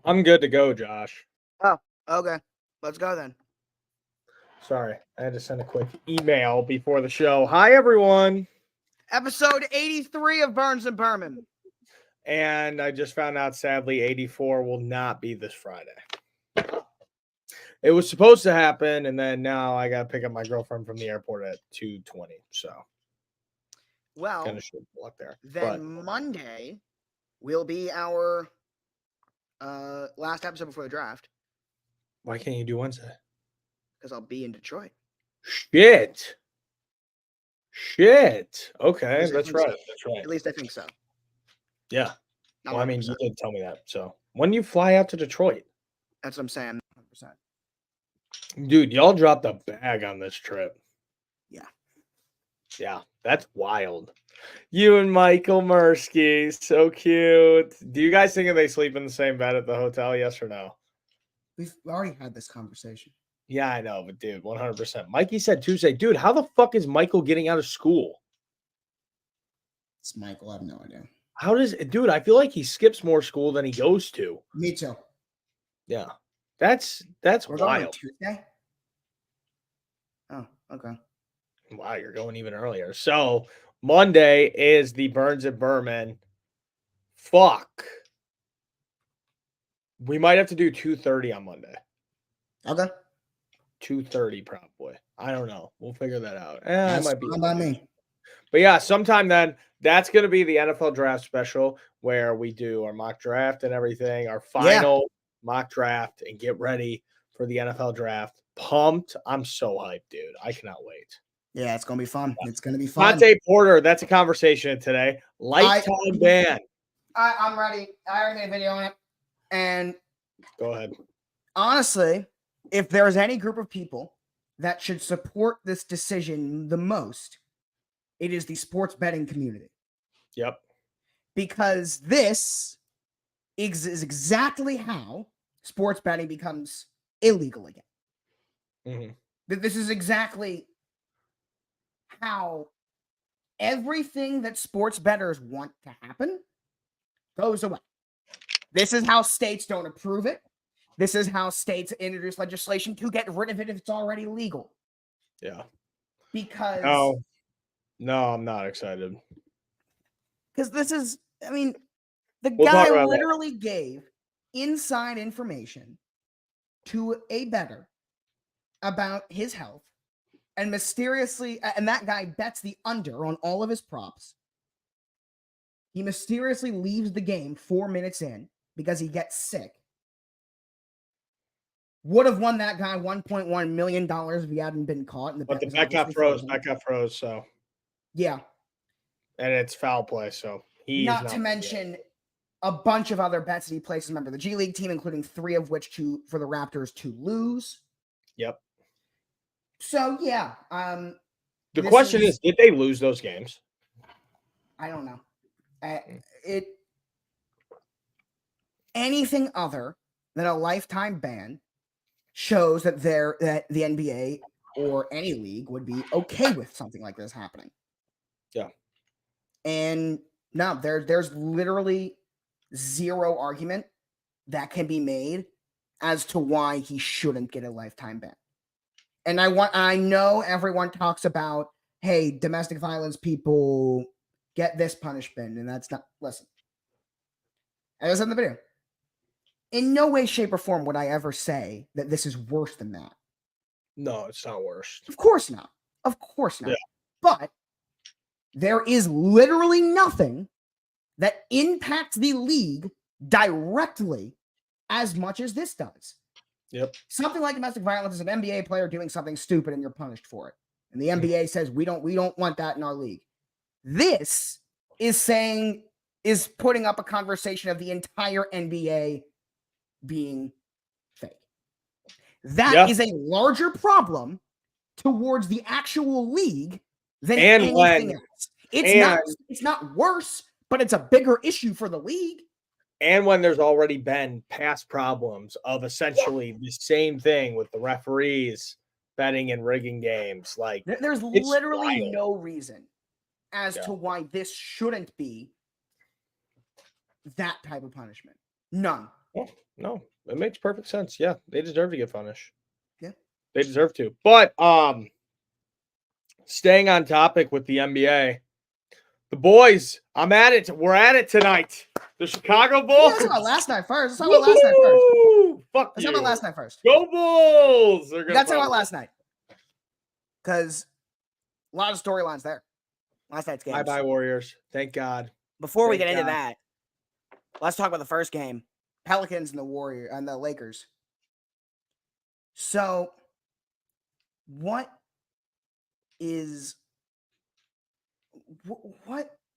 I'm good to go, Josh. Oh, okay. Let's go then. Sorry, I had to send a quick email before the show. Hi, everyone. Episode 83 of Burns and Berman. And I just found out, sadly, 84 will not be this Friday. It was supposed to happen, and then now I got to pick up my girlfriend from the airport at 2:20. So, Well, kind of short luck there. Then Monday will be our last episode before the draft. Why can't you do Wednesday? Because I'll be in Detroit. Shit. Okay, that's right. That's right. At least I think so. Yeah. Not Well, I mean, 100%. you did tell me that. So, when do you fly out to Detroit? That's what I'm saying. 100%. Dude, y'all dropped a bag on this trip. Yeah. Yeah, that's wild. You and Michael Mursky, so cute. Do you guys think they sleep in the same bed at the hotel? Yes or no? We've already had this conversation. Yeah, I know, but dude, 100%. Mikey said Tuesday, dude, how the fuck is Michael getting out of school? It's Michael. I have no idea. How does, dude, I feel like he skips more school than he goes to. Me too. Yeah, that's We're going wild. Tuesday? Oh, okay. Wow, you're going even earlier. So Monday is the Burns at Berman. Fuck. We might have to do 2:30 on Monday. Okay. 2:30 probably. I don't know. We'll figure that out. That's It might be fine by me. But yeah, sometime then that's going to be the NFL draft special where we do our mock draft and everything, our final mock draft, and get ready for the NFL draft. Pumped. I'm so hyped, dude. I cannot wait. Yeah, it's going to be fun. It's going to be fun. Monte Porter, that's a conversation today. Lifetime ban. I'm ready. I already made a video on it. And Go ahead. honestly, if there's any group of people that should support this decision the most, it is the sports betting community. Yep. Because this is exactly how sports betting becomes illegal again. Mm-hmm. This is exactly how everything that sports bettors want to happen goes away. This is how states don't approve it. This is how states introduce legislation to get rid of it if it's already legal. Yeah. Because No, I'm not excited. Because this is, I mean, the We'll talk guy about literally gave inside information to a bettor about his health, and mysteriously, and that guy bets the under on all of his props. He mysteriously leaves the game 4 minutes in because he gets sick. Would have won that guy $1.1 million if he hadn't been caught. And But the bet got froze. So yeah, and it's foul play. So he's not to mention a bunch of other bets that he places. Remember the G League team, including 3 of which for the Raptors to lose. Yep. So yeah, the question is, did they lose those games? I don't know. Anything other than a lifetime ban shows that that the NBA or any league would be okay with something like this happening. Yeah. And no, there's literally zero argument that can be made as to why he shouldn't get a lifetime ban. And I know everyone talks about, hey, domestic violence people get this punishment, and that's not, listen. As I said in the video, in no way, shape, or form would I ever say that this is worse than that. No, it's not worse. Of course not. Of course not. Yeah. But there is literally nothing that impacts the league directly as much as this does. Yep. Something like domestic violence is an NBA player doing something stupid and you're punished for it. And the NBA says we don't want that in our league. This is putting up a conversation of the entire NBA being fake. That is a larger problem towards the actual league than anything else. It's not worse, but it's a bigger issue for the league. And when there's already been past problems of essentially the same thing with the referees betting and rigging games, like there's literally no reason as to why this shouldn't be that type of punishment. None. Oh, no, it makes perfect sense. Yeah, they deserve to get punished. Yeah. They deserve to. But staying on topic with the NBA, the boys, I'm at it. We're at it tonight. The Chicago Bulls. Let's talk about last night first. Let's talk about last night first. Woo-hoo! Fuck Let's you. talk about last night first. Go Bulls! We got to talk about last night because a lot of storylines there. Last night's game. Bye-bye, Warriors. Thank God. Before we Thank get into God. that, let's talk about the first game. Pelicans and the Lakers. So, what is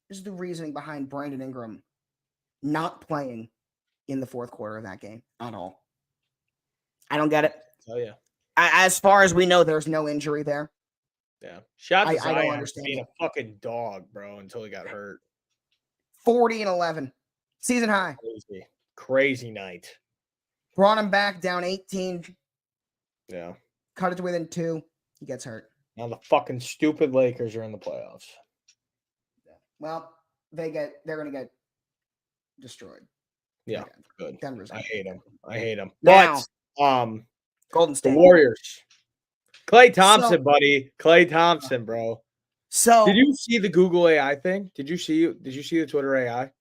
the reasoning behind Brandon Ingram not playing in the fourth quarter of that game at all? I don't get it. Oh yeah. As far as we know, There's no injury there. Yeah. Shout out to I don't Zion understand being it. a fucking dog, bro, until he got hurt. 40-11, season high. Crazy night. Brought him back down 18. Yeah. Cut it to within 2. He gets hurt. Now the fucking stupid Lakers are in the playoffs. Well, they're gonna get destroyed. Yeah, good. Denver's. I hate him. I hate him. Now, But Golden the State. Warriors. Klay Thompson, So- buddy. Klay Thompson, bro. So Did you see the Google AI thing? Did you see the Twitter AI?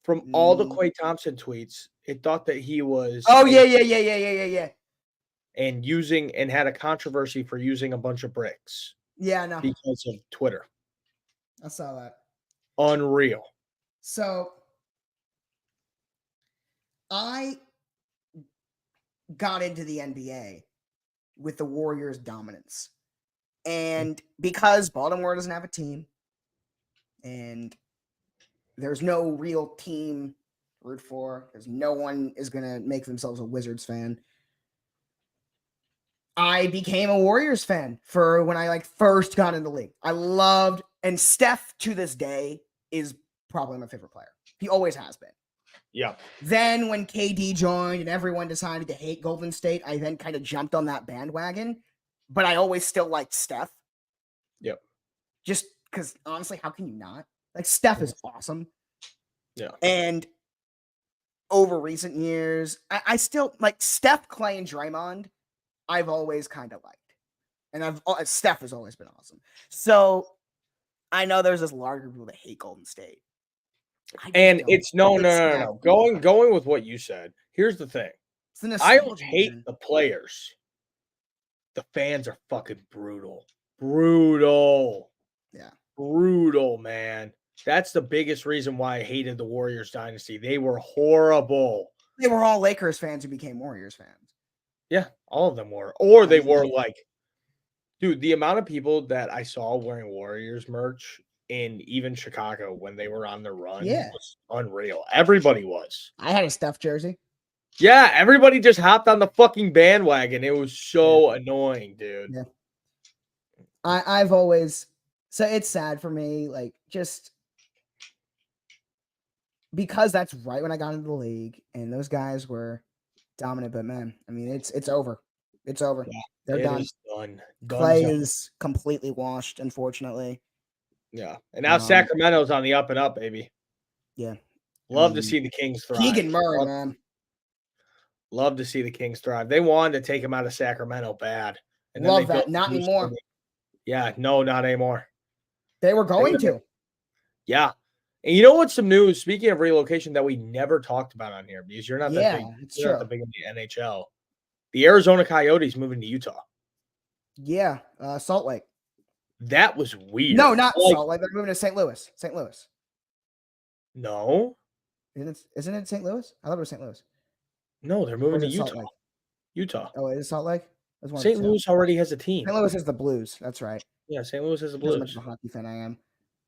From all the Klay Thompson tweets, it thought that he was Oh yeah. and using and had a controversy for using a bunch of bricks Yeah, no, because of Twitter. I saw that. Unreal. So I got into the NBA with the Warriors' dominance. And because Baltimore doesn't have a team and there's no real team to root for, because no one is going to make themselves a Wizards fan, I became a Warriors fan for when I first got in the league. I loved, and Steph to this day is probably my favorite player. He always has been. Yeah. Then when KD joined and everyone decided to hate Golden State, I then kind of jumped on that bandwagon, but I always still liked Steph. Yep. Just because honestly, how can you not? Steph is awesome. Yeah. And over recent years, I still like Steph, Clay, and Draymond. I've always kind of liked, and Steph has always been awesome. So I know there's this large group of people that hate Golden State. And it's no. Going with what you said. Here's the thing. I don't hate the players. The fans are fucking brutal. Brutal. Yeah. Brutal, man. That's the biggest reason why I hated the Warriors dynasty. They were horrible. They were all Lakers fans who became Warriors fans. Yeah, all of them were. Or they were dude, the amount of people that I saw wearing Warriors merch in even Chicago when they were on their run was unreal. Everybody was. I had a Steph jersey. Yeah, everybody just hopped on the fucking bandwagon. It was so annoying, dude. Yeah. I've always, so it's sad for me, just because that's right when I got into the league and those guys were dominant, but man, I mean, it's over. It's over. Yeah, they're done. Done. Clay is completely washed, unfortunately. Yeah. And now Sacramento's on the up and up, baby. Yeah. Love to see the Kings thrive. Keegan Murray, man. Love to see the Kings thrive. They wanted to take him out of Sacramento bad. And love that. Not anymore. Yeah, no, not anymore. They were going to. Yeah. And you know what's some news? Speaking of relocation that we never talked about on here, because you're not that big. It's you're true. not that big in the NHL. The Arizona Coyotes moving to Utah. Yeah, Salt Lake. That was weird. No, not Salt Lake. They're moving to St. Louis. St. Louis. No. Isn't it St. Louis? I thought it was St. Louis. No, they're moving to Utah. Lake? Utah. Oh, it is Salt Lake? St. Louis already has a team. St. Louis is the Blues. That's right. Yeah, St. Louis has the That's Blues. how much of a hockey fan I am.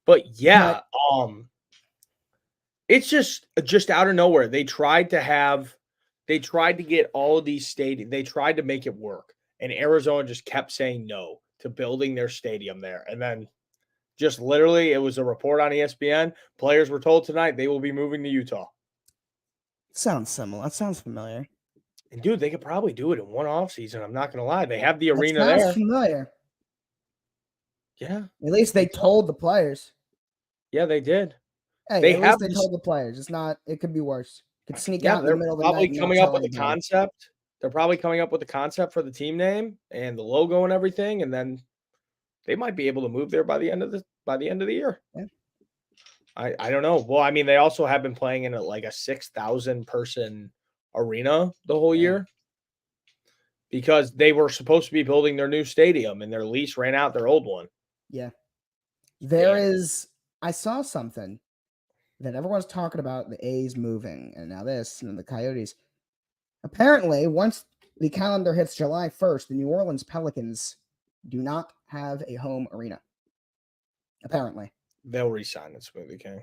But yeah, it's just out of nowhere. They tried to get all of these stadiums. They tried to make it work. And Arizona just kept saying no to building their stadium there. And then just literally, it was a report on ESPN. Players were told tonight they will be moving to Utah. Sounds similar. That sounds familiar. And dude, they could probably do it in one off season. I'm not gonna lie. They have the arena sounds there. Familiar. Yeah. At least they told the players. Yeah, they did. Hey, They at have least they told the players. It's not. It could be worse. Could sneak Yeah, out in the they're middle of the night. probably and not coming up tell with a anybody. concept. They're probably coming up with a concept for the team name and the logo and everything, and then they might be able to move there by the end of the year. Yeah. I don't know. Well, I mean, they also have been playing in a 6,000 person arena the whole Yeah. year because they were supposed to be building their new stadium and their lease ran out their old one. Yeah. Damn. I saw something that everyone's talking about the A's moving and now this and the Coyotes. Apparently, once the calendar hits July 1st, the New Orleans Pelicans do not have a home arena. Apparently. They'll re-sign it, Smoothie King.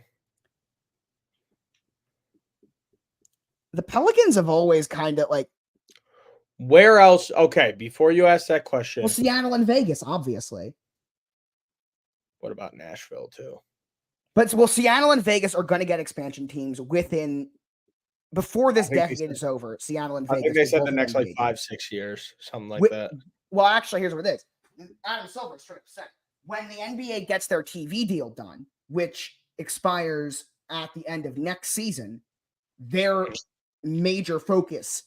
The Pelicans have always kind of like. Where else? Okay, before you ask that question. Well, Seattle and Vegas, obviously. What about Nashville, too? But, Seattle and Vegas are going to get expansion teams before this decade is over. Seattle and Vegas. I think they said the will next both be 5-6 years, something like that. Well, actually, here's what it is. Adam Silver straight up said, when the NBA gets their TV deal done, which expires at the end of next season, their major focus,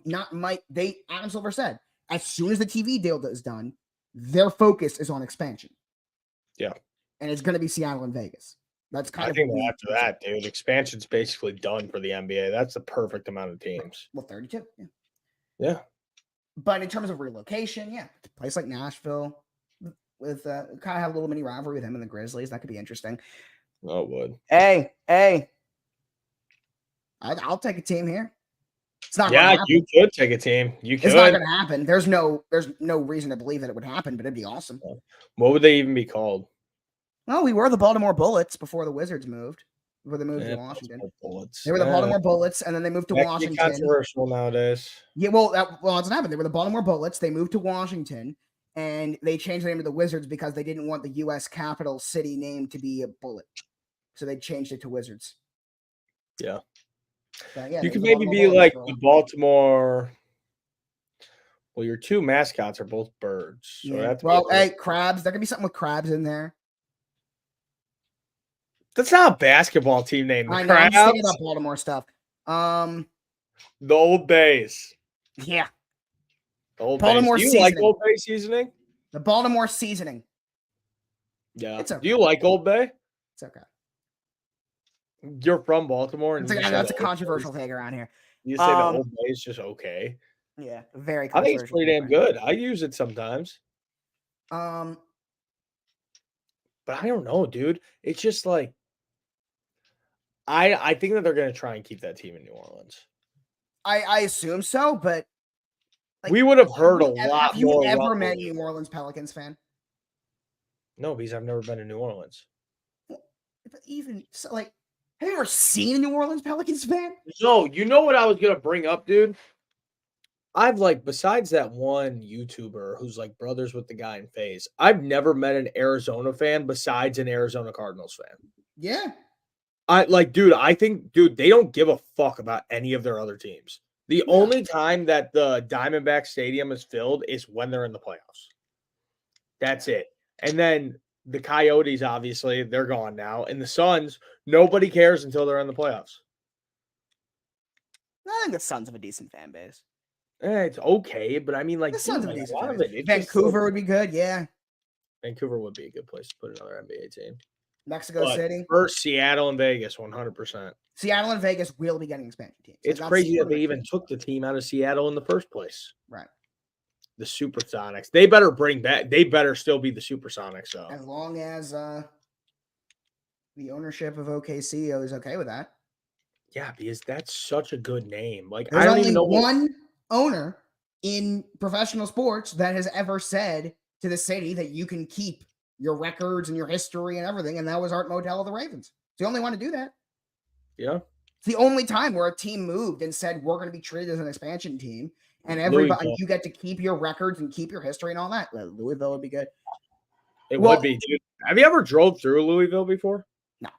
Adam Silver said, as soon as the TV deal is done, their focus is on expansion. Yeah. And it's going to be Seattle and Vegas. That's kind I of think after that, dude, expansion's basically done for the NBA. That's the perfect amount of teams. Well, 32. Yeah. Yeah. But in terms of relocation, yeah, a place like Nashville with kind of have a little mini rivalry with him and the Grizzlies. That could be interesting. Oh, it would. Hey, I'll take a team here. It's not. Yeah, you could take a team. You could. It's not going to happen. There's no reason to believe that it would happen, but it'd be awesome. What would they even be called? Well, we were the Baltimore Bullets before the Wizards moved. Before they moved to Washington. They were the Baltimore Bullets, and then they moved to Washington. Controversial nowadays. Yeah, well, that's what happened. They were the Baltimore Bullets. They moved to Washington, and they changed the name to the Wizards because they didn't want the U.S. capital city name to be a bullet. So they changed it to Wizards. Yeah. Yeah, you could maybe be like the Baltimore. Well, your two mascots are both birds. So hey, crabs. There could be something with crabs in there. That's not a basketball team name. I know. I'm just thinking about Baltimore stuff. The Old Bays. Yeah. The Old Baltimore Bays. Do you seasoning. like Old Bay seasoning? The Baltimore seasoning. Yeah. It's okay. Do you like Old Bay? It's okay. You're from Baltimore, and that's a controversial thing around here. You say the Old Bay is just okay. Yeah, very. I think it's pretty damn good. I use it sometimes. But I don't know, dude. It's just like I think that they're going to try and keep that team in New Orleans. I assume so, but we would have heard a lot more. Have you ever met a New Orleans Pelicans fan? No, because I've never been to New Orleans. But even so, have you ever seen a New Orleans Pelicans fan? No, you know what I was going to bring up, dude? I've besides that one YouTuber who's brothers with the guy in FaZe, I've never met an Arizona fan besides an Arizona Cardinals fan. Yeah. I think they don't give a fuck about any of their other teams. The only time that the Diamondback Stadium is filled is when they're in the playoffs. That's it. And then the Coyotes, obviously, they're gone now. And the Suns, nobody cares until they're in the playoffs. I think the Suns have a decent fan base. It's okay, but I mean, the Suns have a decent fan base. It Vancouver would be good, yeah. Vancouver would be a good place to put another NBA team. Mexico City. First, Seattle and Vegas, 100%. Seattle and Vegas will be getting expansion teams. It's crazy that they even took the team out of Seattle in the first place. Right. The Supersonics. They better bring back. They better still be the Supersonics, though. As long as the ownership of OKC is okay with that. Yeah, because that's such a good name. There's only one owner in professional sports that has ever said to the city that you can keep your records and your history and everything, and that was Art Modell of the Ravens. It's the only one to do that. Yeah. It's the only time where a team moved and said, we're going to be treated as an expansion team, and everybody, you get to keep your records and keep your history and all that. Louisville would be good. It would be, dude. Have you ever drove through Louisville before? No.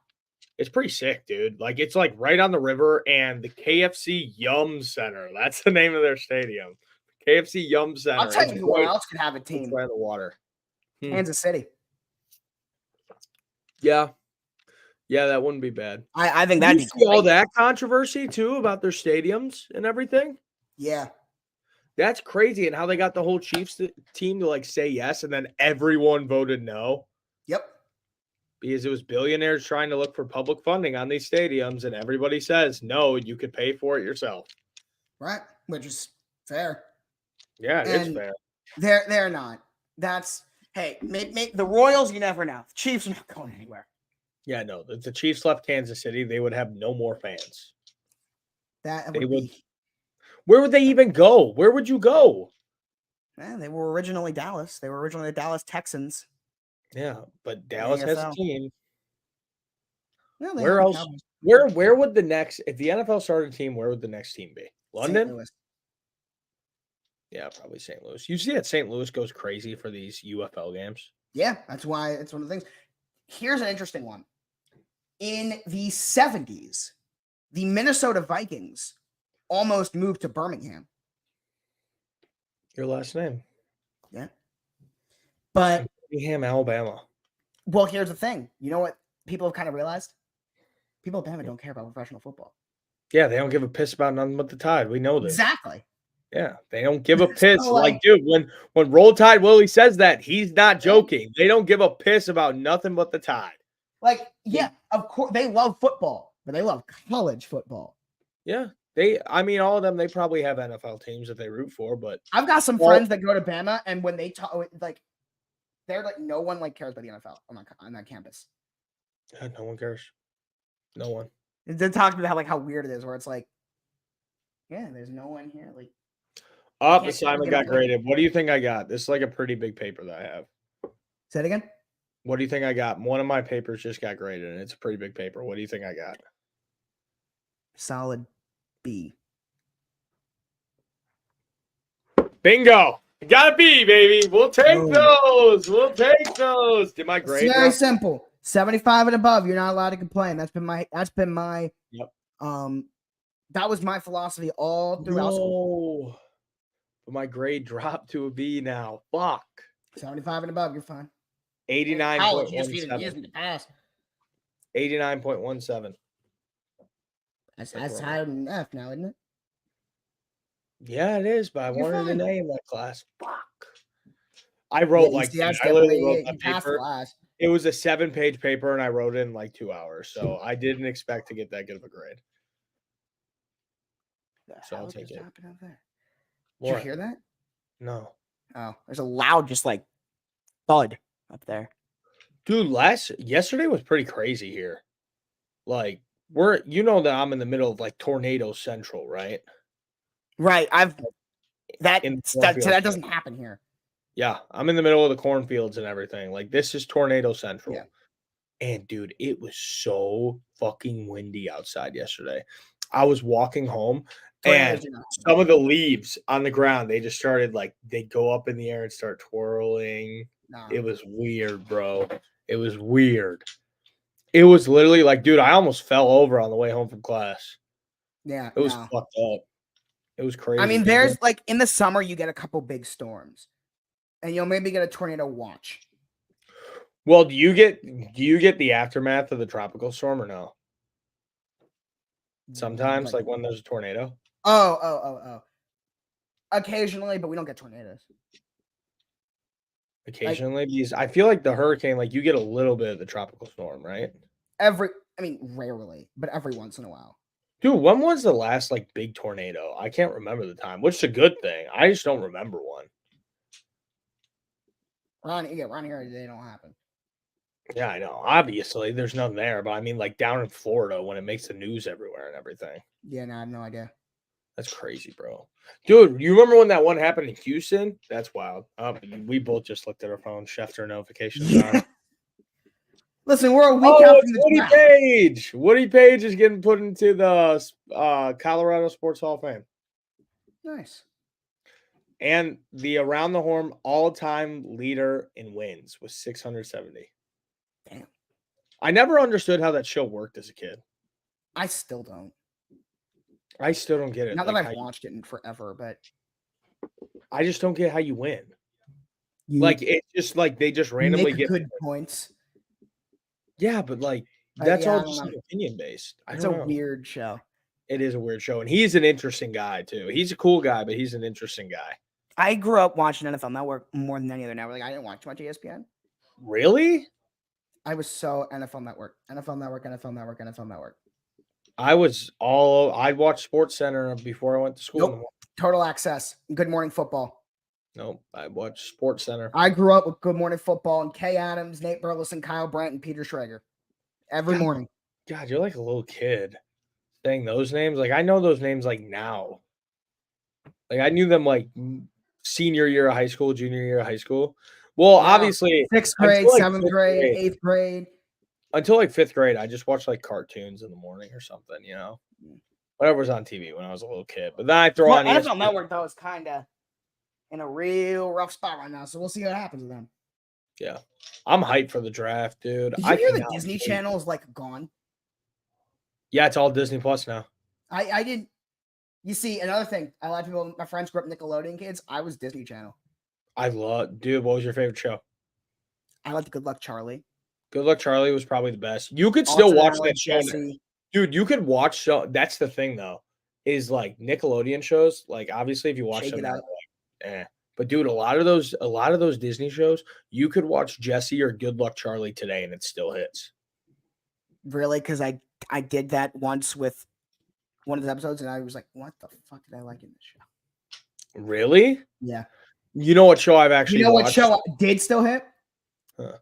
It's pretty sick, dude. It's right on the river, and the KFC Yum Center. That's the name of their stadium. KFC Yum Center. I'll tell you who else could have a team. Right on the water. Kansas City. Yeah. Yeah, that wouldn't be bad. I think Did that'd you be see all great. that controversy too about their stadiums and everything? Yeah. That's crazy, and how they got the whole Chiefs team to like say yes, and then everyone voted no Yep. because it was billionaires trying to look for public funding on these stadiums, and everybody says no, you could pay for it yourself. Right. Which is fair. Yeah, it is And fair. they're not. That's hey, the Royals. You never know. The Chiefs are not going anywhere. Yeah, no. If the Chiefs left Kansas City, they would have no more fans. That They would would. be. Where would they even go? Where would you go? They were originally Dallas. They were originally the Dallas Texans. Yeah, but Dallas has a AFL. team. No, they Where have the else? Cowboys. Where would the next, if the NFL started a team, where would the next team be? St. London? Louis. Yeah, probably St. Louis. You see that St. Louis goes crazy for these UFL games? Yeah, that's why it's one of the things. Here's an interesting one. In the 70s, the Minnesota Vikings almost moved to Birmingham. Your last name. Yeah. But, Birmingham, Alabama. well, here's the thing. You know what people have kind of realized? People in Alabama don't care about professional football. Yeah, they don't give a piss about nothing but the Tide. We know this. Exactly. Yeah, they don't give a piss. So, like, dude, when Roll Tide Willie says that, he's not joking. They don't give a piss about nothing but the Tide. Like, yeah, of course, they love football, but they love college football. Yeah, all of them, they probably have NFL teams that they root for, but I've got some friends that go to Bama, and when they talk, like, they're like, no one like cares about the NFL on that campus. yeah, no one cares. No one. They talk about how weird it is, where it's like, yeah, there's no one here. Like, Up, assignment got graded. What do you think I got? This is like a pretty big paper that I have. say it again. What do you think I got? One of my papers just got graded, and it's a pretty big paper. What do you think I got? Solid B. Bingo! Got a B, baby. We'll take Boom. those. We'll take those. Did my grade? It's very simple. 75 and above, you're not allowed to complain. That's been my Yep. That was my philosophy all throughout school. No. But my grade dropped to a B now. Fuck. 75 and above, you're fine. 89.17. pass. 89.17. That's higher than F now, isn't it? Yeah, it is, but I You're wanted fine. an A in that class. Fuck. I wrote I literally wrote that paper. It was a 7-page paper, and I wrote it in like 2 hours. So I didn't expect to get that good of a grade. So I'll take it. Did you What? hear that? No. Oh, there's a loud, just like thud up there. Dude, yesterday was pretty crazy here. Like, that I'm in the middle of like tornado central, right? Right. That cornfields. doesn't happen here. Yeah, I'm in the middle of the cornfields and everything. Like, this is tornado central. Yeah. And dude, it was so fucking windy outside yesterday. I was walking home and some of the leaves on the ground, they just started they go up in the air and start twirling. Nah. It was weird, bro. It was weird. It was literally like, dude, I almost fell over on the way home from class. Yeah. It was fucked up. It was crazy. I mean, there's in the summer, you get a couple big storms and you'll maybe get a tornado watch. Well, do you get the aftermath of the tropical storm or no? Sometimes, like when there's a tornado. Oh. Occasionally, but we don't get tornadoes. Occasionally, because I feel like the hurricane, you get a little bit of the tropical storm, right? Rarely, but every once in a while. Dude, when was the last big tornado? I can't remember the time, which is a good thing. I just don't remember one. Around here, they don't happen. Yeah, I know. Obviously, there's nothing there, but I mean, down in Florida when it makes the news everywhere and everything. Yeah, no, I have no idea. That's crazy, bro. Dude, you remember when that one happened in Houston? That's wild. We both just looked at our phone. Schefter notifications. Yeah. Listen, we're a week after the Woody draft. Page. Woody Page is getting put into the Colorado Sports Hall of Fame. Nice. And the around the horn all-time leader in wins was 670. Damn. I never understood how that show worked as a kid. I still don't. I still don't get it. Not that I've watched it in forever, but I just don't get how you win. It's just they just randomly make get good points. Yeah, but That's Yeah, all I don't just know. like opinion based. I It's don't a know. weird show. It is a weird show, and he's an interesting guy too. He's a cool guy, but he's an interesting guy. I grew up watching NFL Network more than any other network. Like, I didn't watch too much ESPN. Really? I was so NFL Network, NFL Network, NFL Network, NFL Network. I watched Sports Center before I went to school. Nope. Total Access. Good Morning Football. Nope. I watched Sports Center. I grew up with Good Morning Football and Kay Adams, Nate Burleson, Kyle Brandt, and Peter Schrager every morning. God, you're like a little kid saying those names. Like, I know those names like now. Like, I knew them like senior year of high school, junior year of high school. Well, Yeah. obviously, 6th grade, until, like, 7th fifth grade, 8th grade. until like 5th grade, I just watched like cartoons in the morning or something, you know, whatever was on TV when I was a little kid. But then I throw on NFL ESPN. Network, though, is kind of in a real rough spot right now. So we'll see what happens with them. Yeah. I'm hyped for the draft, dude. Did you hear the Disney Channel is like gone? Yeah, it's all Disney Plus now. I didn't. You see, another thing, a lot of people, my friends grew up Nickelodeon kids. I was Disney Channel. Dude, what was your favorite show? I liked Good Luck Charlie. Good Luck Charlie was probably the best. You could still watch that show. Dude, you could watch show. That's the thing though, is like Nickelodeon shows. Like obviously, if you watch them, now, like, But dude, a lot of those Disney shows, you could watch Jesse or Good Luck Charlie today, and it still hits. Really? Because I did that once with one of the episodes, and I was like, "What the fuck did I like in this show?" Really? Yeah. You know what show I've actually watched? What show did still hit? Huh.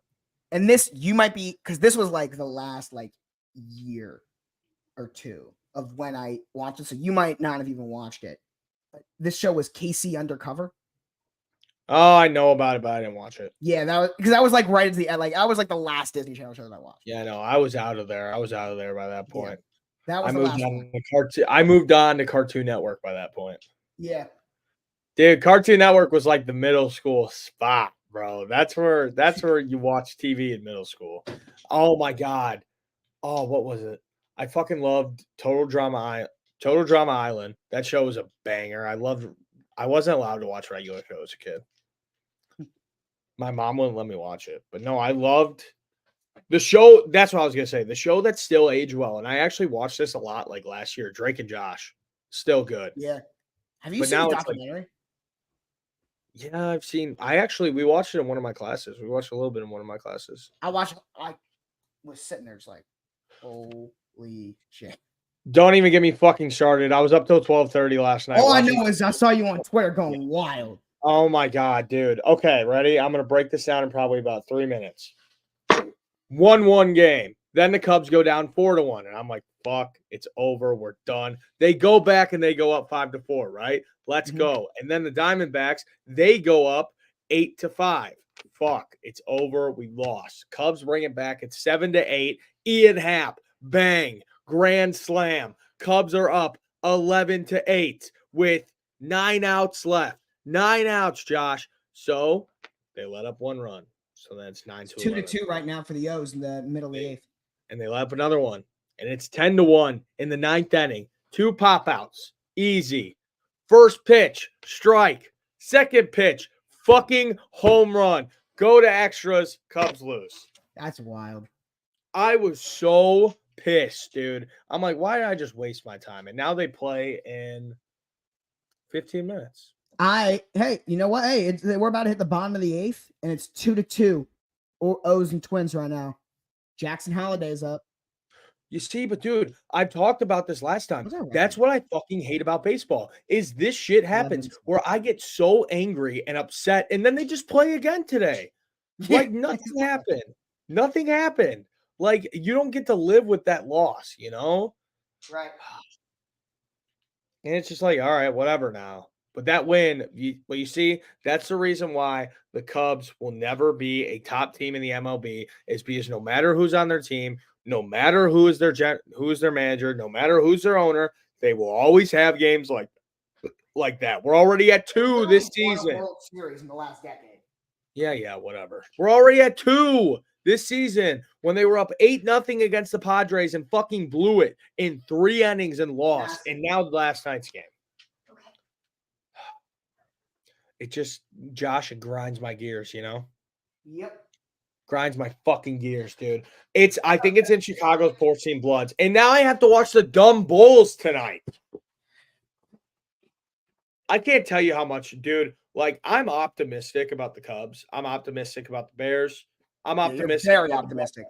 And this, you might be, because this was like the last like year or two of when I watched it, so you might not have even watched it. But this show was Casey Undercover. Oh, I know about it, but I didn't watch it. Yeah, that was because I was like right at the end. Like I was like the last Disney Channel show that I watched. Yeah, no, I was out of there. I was out of there by that point. Yeah, that was I moved on to Cartoon Network by that point. Yeah. Dude, Cartoon Network was like the middle school spot, bro. That's where you watch TV in middle school. Oh my god. Oh, what was it? I fucking loved Total Drama Island. That show was a banger. I wasn't allowed to watch regular shows as a kid. My mom wouldn't let me watch it. But no, I loved the show. That's what I was gonna say. The show that still aged well. And I actually watched this a lot like last year. Drake and Josh. Still good. Yeah. Have you seen the documentary? Yeah, I've seen. We watched it in one of my classes. We watched a little bit in one of my classes. I was sitting there just like, holy shit. Don't even get me fucking started. I was up till 12:30 last night. All I know is I saw you on Twitter going wild. Oh my god, dude. Okay, ready? I'm gonna break this down in probably about 3 minutes. 1-1 game. Then the Cubs go down 4-1. And I'm like, fuck, it's over. We're done. They go back and they go up 5-4, right? Let's go. And then the Diamondbacks, they go up 8-5. Fuck, it's over. We lost. Cubs bring it back. It's 7-8. Ian Happ, bang, grand slam. Cubs are up 11-8 with 9 outs left. 9 outs, Josh. So they let up 1 run. So that's 9-2. 2-2 right now for the O's in the middle of the 8th. And they let up another one. And it's 10-1 in the 9th inning. 2 pop outs. Easy. First pitch, strike. Second pitch, fucking home run. Go to extras. Cubs lose. That's wild. I was so pissed, dude. I'm like, why did I just waste my time? And now they play in 15 minutes. Hey, you know what? Hey, we're about to hit the bottom of the 8th, and it's 2-2 O's and Twins right now. Jackson Holiday's up. You see, but dude, I've talked about this last time. That's what I fucking hate about baseball is this shit happens where I get so angry and upset, and then they just play again today. Like nothing happened. Nothing happened. Like you don't get to live with that loss, you know? Right. And it's just like, all right, whatever now. But that win, you see, that's the reason why the Cubs will never be a top team in the MLB is because no matter who's on their team, no matter who is their manager, no matter who's their owner, they will always have games like that. We're already at 2 this season. World Series in the last decade. Yeah, whatever. We're already at 2 this season when they were up 8-0 against the Padres and fucking blew it in 3 innings and lost. And now last night's game. It just, Josh, it grinds my gears, you know? Yep. Grinds my fucking gears, dude. I think it's in Chicago's Porcine Bloods. And now I have to watch the dumb Bulls tonight. I can't tell you how much, dude. Like, I'm optimistic about the Cubs. I'm optimistic about the Bears. I'm optimistic. You're very optimistic.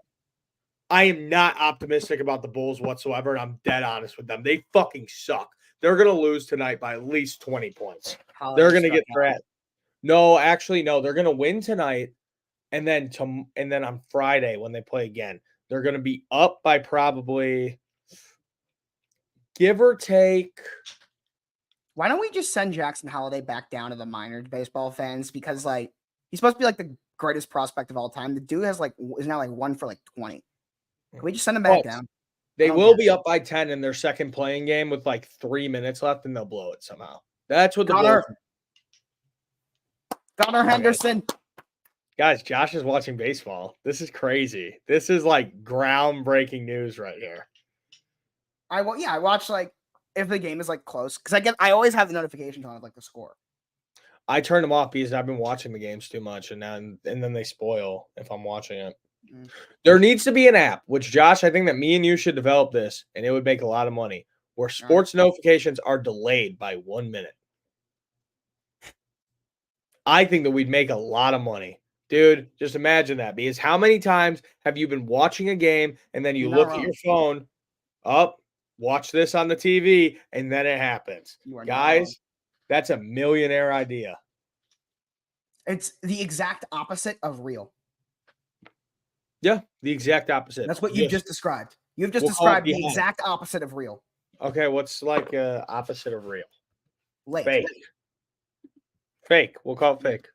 I am not optimistic about the Bulls whatsoever, and I'm dead honest with them. They fucking suck. They're going to lose tonight by at least 20 points. They're going to get threat. No, actually, no. They're going to win tonight, and then on Friday when they play again, they're going to be up by probably, give or take. Why don't we just send Jackson Holliday back down to the minor baseball fans? Because like he's supposed to be like the greatest prospect of all time. The dude is now like 1 for like 20. Can we just send him back down? They will be up by 10 in their second playing game with like 3 minutes left, and they'll blow it somehow. That's what Gunnar Henderson. Guys, Josh is watching baseball. This is crazy. This is like groundbreaking news right here. I watch like if the game is like close because I always have the notifications on of like the score. I turned them off because I've been watching the games too much, and then they spoil if I'm watching it. There needs to be an app, which Josh, I think that me and you should develop this, and it would make a lot of money, where sports notifications are delayed by 1 minute. I think that we'd make a lot of money. Dude, just imagine that. Because how many times have you been watching a game and then you look at your phone, watch this on the TV, and then it happens? Guys, that's a millionaire idea. It's the exact opposite of real. Yeah, the exact opposite. That's what you just described. You've just described the exact opposite of real. Okay, what's like opposite of real? Late. Fake. We'll call it fake.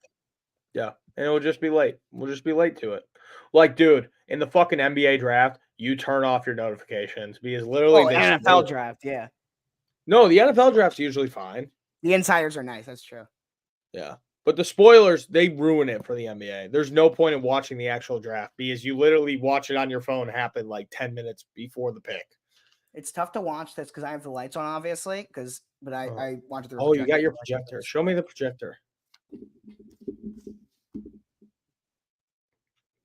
Yeah, and it will just be late. We'll just be late to it. Like, dude, in the fucking NBA draft, you turn off your notifications because literally the NFL draft, yeah. No, the NFL draft's usually fine. The insiders are nice. That's true. Yeah. But the spoilers, they ruin it for the NBA. There's no point in watching the actual draft because you literally watch it on your phone happen like 10 minutes before the pick. It's tough to watch this because I have the lights on, obviously. But I watch it through. Oh, you got your projector. Show me the projector.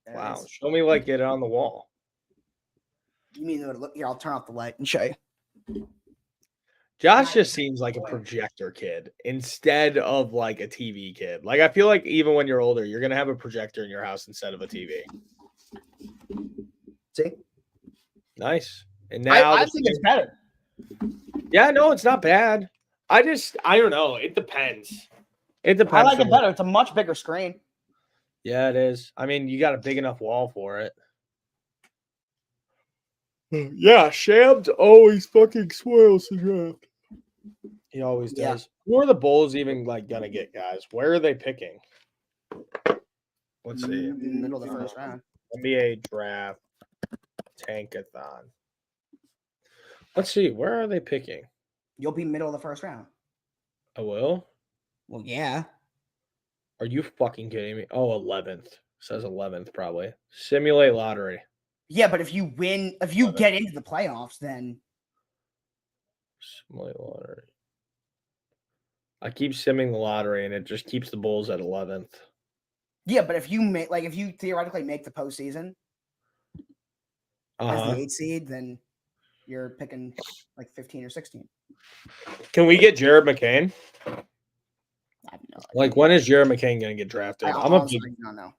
Wow. Show me like get it on the wall. You mean look here? I'll turn off the light and show you. Josh just seems like a projector kid instead of like a TV kid. Like, I feel like even when you're older, you're going to have a projector in your house instead of a TV. See? Nice. And now I think it's better. Yeah, no, it's not bad. I don't know. It depends. It depends. I like it better. It's a much bigger screen. Yeah, it is. I mean, you got a big enough wall for it. Yeah, Shams always fucking spoils the draft. He always does. Yeah. Who are the Bulls even like gonna get, guys? Where are they picking? Let's see. In the middle of the first round. NBA draft tankathon. Let's see. Where are they picking? You'll be middle of the first round. I will? Well, yeah. Are you fucking kidding me? Oh, 11th. Says 11th probably. Simulate lottery. Yeah, but if you win, if you 11th. Get into the playoffs, then simulate lottery. I keep simming the lottery, and it just keeps the Bulls at 11th. Yeah, but if you theoretically make the postseason as the 8th seed, then you're picking like 15 or 16. Can we get Jared McCain? I have no idea. Like, when is Jared McCain going to get drafted? I'm a big... don't know.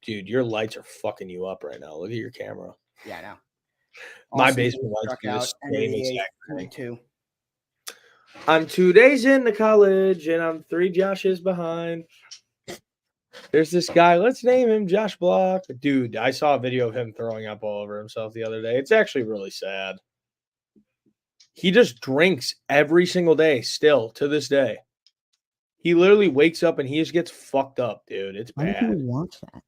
Dude, your lights are fucking you up right now. Look at your camera. Yeah, I know. My basement lights do the same exact thing. Too. I'm 2 days into college, and I'm 3 Joshes behind. There's this guy. Let's name him Josh Block. Dude, I saw a video of him throwing up all over himself the other day. It's actually really sad. He just drinks every single day still to this day. He literally wakes up and he just gets fucked up, dude. It's bad. Why do people watch that?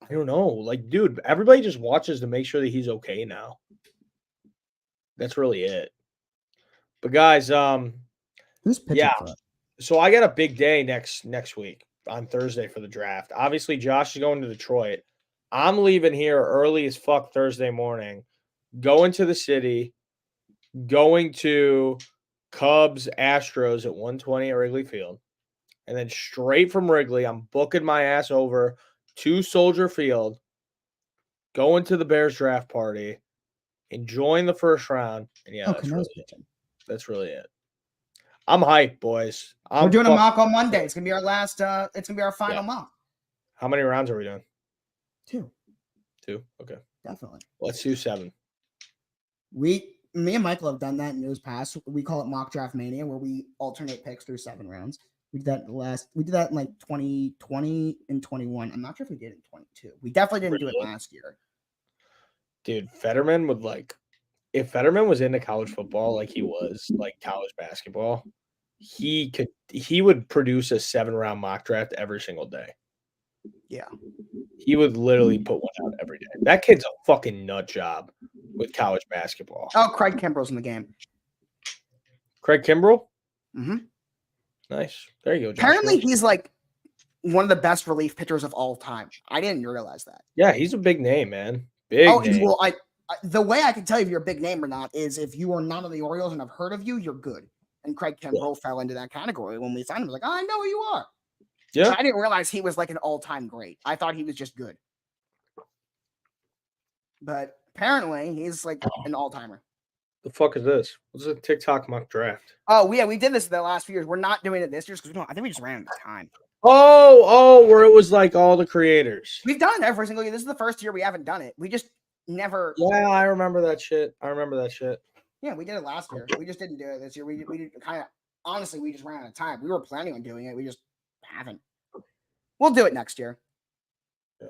I don't know. Like, dude, everybody just watches to make sure that he's okay now. That's really it. But guys, who's pitching for it? So I got a big day next week on Thursday for the draft. Obviously, Josh is going to Detroit. I'm leaving here early as fuck Thursday morning, going to the city, going to Cubs Astros at 1:20 at Wrigley Field. And then straight from Wrigley, I'm booking my ass over to Soldier Field going to the Bears draft party, enjoying the first round, and yeah, that's really it. I'm hyped, boys. We're doing a mock on Monday. It's gonna be our last. It's gonna be our final mock. How many rounds are we doing? 2. 2. Okay. Definitely. Let's do 7. Me and Michael have done that in years past. We call it mock draft mania, where we alternate picks through 7 rounds. We did that in like 2020 and 21. I'm not sure if we did in 22. We definitely didn't do it last year. Dude, Fetterman would if Fetterman was into college football like he was like college basketball, he would produce a 7-round mock draft every single day. Yeah. He would literally put one out every day. That kid's a fucking nut job with college basketball. Oh, Craig Kimbrell's in the game. Craig Kimbrell? Mm-hmm. Nice. There you go, Joshua. Apparently he's like one of the best relief pitchers of all time. I didn't realize that. Yeah, he's a big name, man. Big name. Well, the way I can tell you if you're a big name or not is if you are not on the Orioles and I've heard of you, you're good. And Craig Kimbrell fell into that category when we signed him. I was like, oh, I know who you are. Yeah. But I didn't realize he was like an all-time great. I thought he was just good. But apparently he's like an all-timer. The fuck is this? What's a TikTok mock draft? Oh, yeah, we did this the last few years. We're not doing it this year because I think we just ran out of time. Oh, where it was like all the creators. We've done it every single year. This is the first year we haven't done it. We just never. Yeah, I remember that shit. Yeah, we did it last year. We just didn't do it this year. We did kind of, honestly, we just ran out of time. We were planning on doing it. We just haven't. We'll do it next year. Yeah.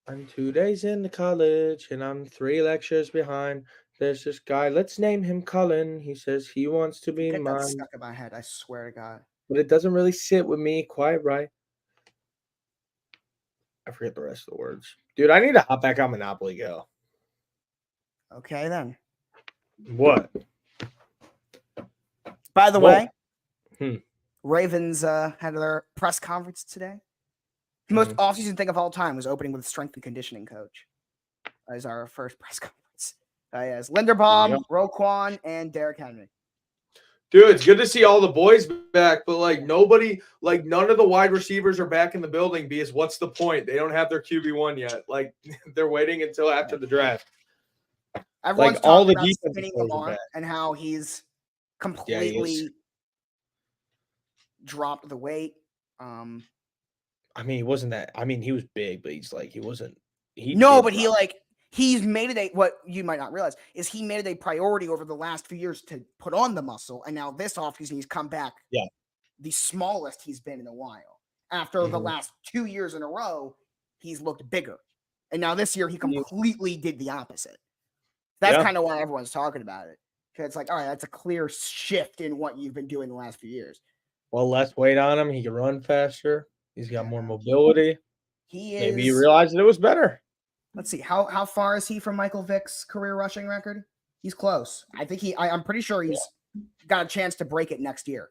I'm 2 days into college and I'm 3 lectures behind. There's this guy. Let's name him Cullen. He says he wants to be mine. That's stuck in my head. I swear to God. But it doesn't really sit with me quite right. I forget the rest of the words. Dude, I need to hop back on Monopoly Go. Okay, then. What? By the way, Ravens had their press conference today. The most off-season thing of all time was opening with strength and conditioning coach. That is our first press conference. Yes, Linderbaum, Roquan, and Derrick Henry. Dude, it's good to see all the boys back, but like nobody, like none of the wide receivers are back in the building because what's the point? They don't have their QB1 yet. Like they're waiting until after the draft. Everyone's like all the defense Lamar and how he's completely dropped the weight. I mean, he wasn't that. I mean, he was big, but he's like he wasn't. He's made it a, what you might not realize is he made it a priority over the last few years to put on the muscle. And now this offseason, he's come back the smallest he's been in a while. After the last 2 years in a row, he's looked bigger. And now this year, he completely did the opposite. That's kind of why everyone's talking about it. Because it's like, all right, that's a clear shift in what you've been doing the last few years. Well, less weight on him. He can run faster. He's got more mobility. Maybe he realized that it was better. Let's see. How far is he from Michael Vick's career rushing record? He's close. I think I'm pretty sure he's got a chance to break it next year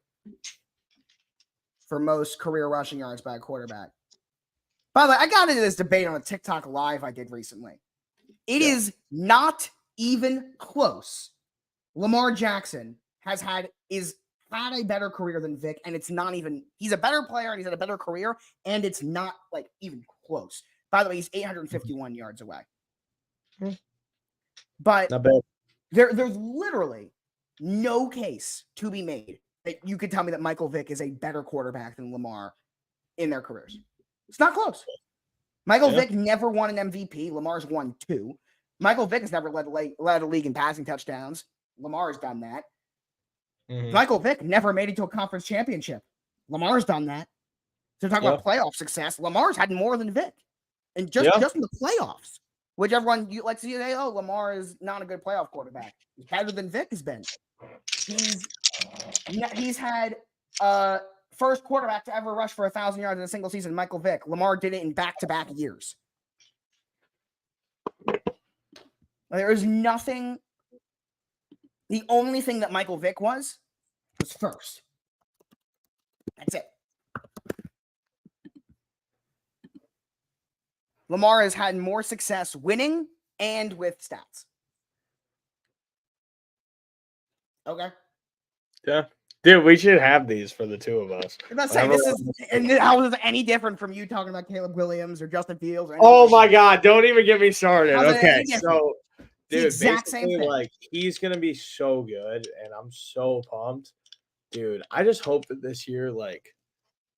for most career rushing yards by a quarterback. By the way, I got into this debate on a TikTok live I did recently. It is not even close. Lamar Jackson has had a better career than Vick, and it's not even. He's a better player and he's had a better career, and it's not like even close. By the way, he's 851 yards away. But not bad. There's literally no case to be made that you could tell me that Michael Vick is a better quarterback than Lamar in their careers. It's not close. Michael Vick never won an MVP. Lamar's won 2. Michael Vick has never led a league in passing touchdowns. Lamar's done that. Michael Vick never made it to a conference championship. Lamar's done that. So talking about playoff success, Lamar's had more than Vick. And just in the playoffs, which everyone likes to say, oh, Lamar is not a good playoff quarterback. He's better than Vick has been. He's had first quarterback to ever rush for 1,000 yards in a single season, Michael Vick. Lamar did it in back-to-back years. There is nothing. The only thing that Michael Vick was first. That's it. Lamar has had more success winning and with stats. Okay. Yeah. Dude, we should have these for the two of us. I'm not saying Whenever- how is it any different from you talking about Caleb Williams or Justin Fields? Or Oh anything? my God! Don't even get me started. How's it Okay, any different? so the dude, exact same basically, thing. like he's gonna be so good, and I'm so pumped, dude. I just hope that this year, like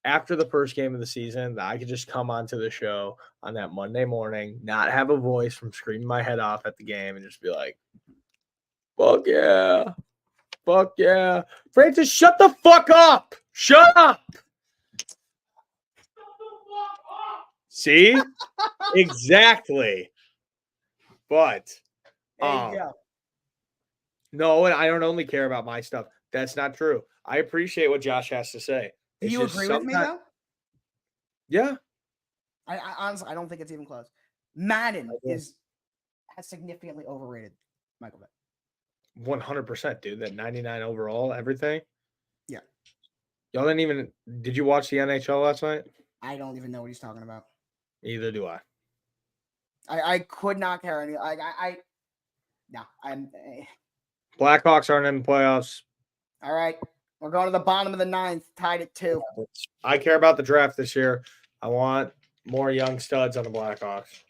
after the first game of the season, that I could just come onto the show on that Monday morning, not have a voice from screaming my head off at the game, and just be like, "Fuck yeah, fuck yeah, Francis, shut the fuck up, shut up." See, exactly, but. There you go. No, and I don't only care about my stuff. That's not true. I appreciate what Josh has to say. Do It's you just agree with me sometimes- though? Yeah. I honestly, I don't think it's even close. Madden I do. has significantly overrated Michael Vick. 100%, dude. That 99 overall, everything. Yeah. Y'all didn't even. Did you watch the NHL last night? I don't even know what he's talking about. Neither do I. I could not care any. No, Blackhawks aren't in the playoffs. all right. We're going to the bottom of the ninth, tied at 2. I care about the draft this year. I want more young studs on the Blackhawks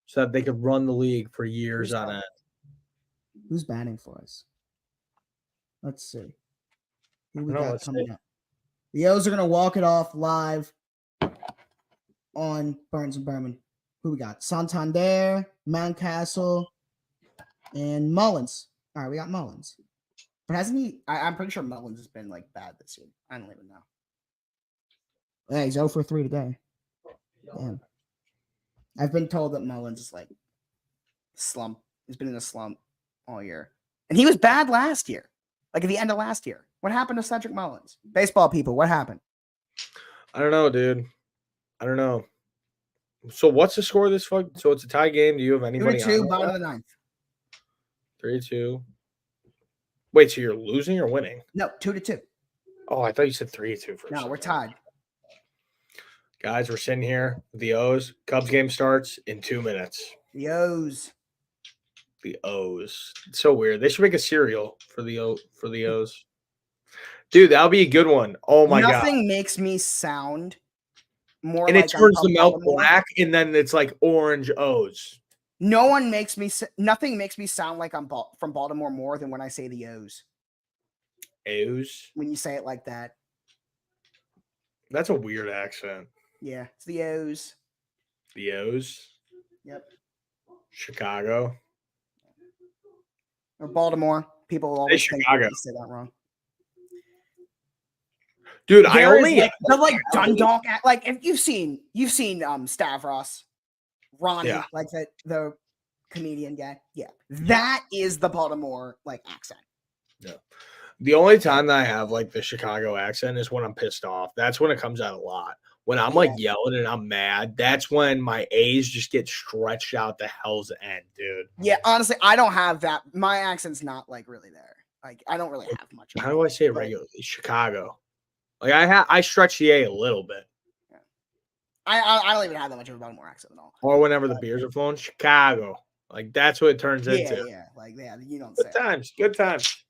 so that they could run the league for years on end. Who's batting for us? Let's see. Who we I know, got let's coming see. up? The O's are going to walk it off live on Burns and Berman. Who we got? Santander, Mountcastle, and Mullins. All right, we got Mullins. But hasn't he? I'm pretty sure Mullins has been like bad this year. I don't even know. Yeah, he's 0 for 3 today. Damn. I've been told that Mullins is like slump. He's been in a slump all year. And he was bad last year. Like at the end of last year. What happened to Cedric Mullins? Baseball people, what happened? I don't know, dude. I don't know. So what's the score of this fuck? So it's a tie game. Do you have anybody 2-2, on bottom of the ninth. 3-2. Wait, so you're losing or winning? No, 2-2. Oh, I thought you said 3-2 for a No, second. we're tied. Guys, we're sitting here. The O's. Cubs game starts in 2 minutes. The O's. The O's. It's so weird. They should make a cereal for the O's. Dude, that'll be a good one. Oh my god. Nothing makes me sound more And like it turns I'm the milk Baltimore. black, and then it's like orange O's. Nothing makes me sound like I'm from Baltimore more than when I say the O's. O's? When you say it like that. That's a weird accent. Yeah, it's the O's. The O's? Yep. Chicago? Or Baltimore. People will always think Chicago. that you say that wrong. Dude, I There is, only like, the like Dundalk like if you've seen Stavros, Ronnie, Yeah. like the comedian guy. Yeah. That is the Baltimore like accent. the only time that I have like the Chicago accent is when I'm pissed off. That's when it comes out a lot. When I'm like yelling and I'm mad, that's when my A's just get stretched out the hell's end, dude. Yeah, honestly, I don't have that. My accent's not like really there. Like I don't really have much. How do I say it regularly? Chicago. Like I stretch the A a little bit. I don't even have that much of a Baltimore accent at all. Or whenever the beers are flowing, Chicago. Like that's what it turns into. Yeah, you don't say Good times. Good times.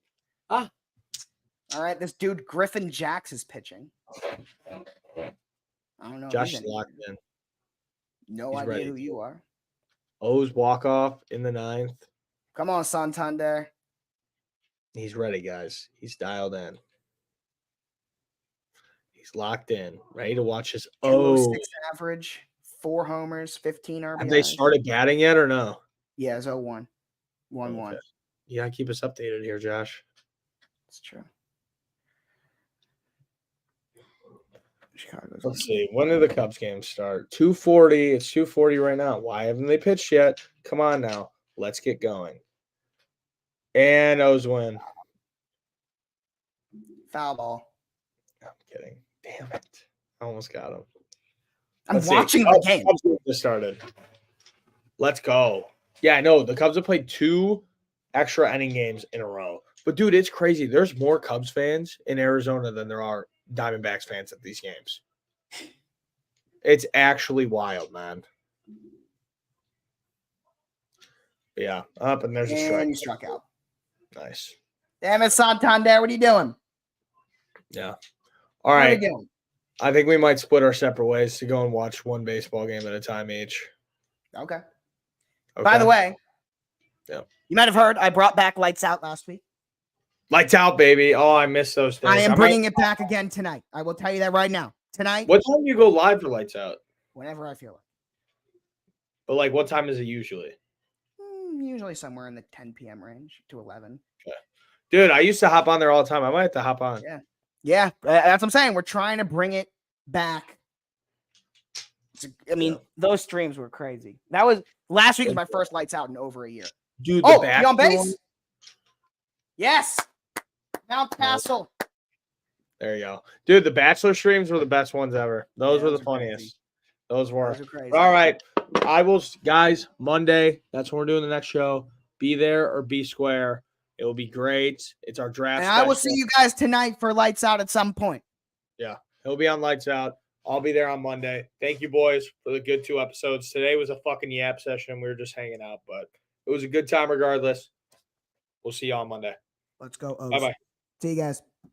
All right, this dude Griffin Jacks is pitching. I don't know. Josh is locked in. No He's idea ready. who you are. O's walk off in the 9th. Come on, Santander. He's ready, guys. He's dialed in. He's locked in, ready to watch his 206 average, 4 homers, 15 RBIs. Have they started batting yet or no? Yeah, it's 0-1. 1-1. Okay. You gotta keep us updated here, Josh. It's true. Chicago's Let's see. When did the Cubs game start? 2:40. It's 2:40 right now. Why haven't they pitched yet? Come on now. Let's get going. And O's win. foul ball. I'm kidding. Damn it. I almost got him. I'm Let's see. watching the game. Cubs just started. Let's go. Yeah, I know. The Cubs have played 2 extra inning games in a row. But, dude, it's crazy. There's more Cubs fans in Arizona than there are Diamondbacks fans at these games. It's actually wild, man. But yeah, up and there's a strike. And you struck out. Nice. Damn it, Santander. What are you doing? Yeah. All What are we right. doing? I think we might split our separate ways to go and watch one baseball game at a time each. Okay. Okay. By the way, Yeah. you might have heard I brought back Lights Out last week. Lights out, baby. Oh, I miss those things. I am bringing it back again tonight. I will tell you that right now. Tonight. What time do you go live for Lights Out? Whenever I feel it. But like, what time is it usually? Usually somewhere in the 10 p.m. range to 11. Okay. Dude, I used to hop on there all the time. I might have to hop on. Yeah. Yeah. That's what I'm saying. We're trying to bring it back. Those streams were crazy. That was last week was my first Lights Out in over a year. Dude, Oh, you on base? Yes. Mount Castle. There you go. Dude, the Bachelor streams were the best ones ever. Those were the funniest. Crazy. Those were crazy. All right. I will, guys, Monday, that's when we're doing the next show. Be there or be square. It will be great. It's our draft. And I will see you guys tonight for Lights Out at some point. Yeah. He'll be on Lights Out. I'll be there on Monday. Thank you, boys, for the good 2 episodes. Today was a fucking yap session. We were just hanging out, but it was a good time regardless. We'll see you on Monday. Let's go. Bye-bye. See you guys.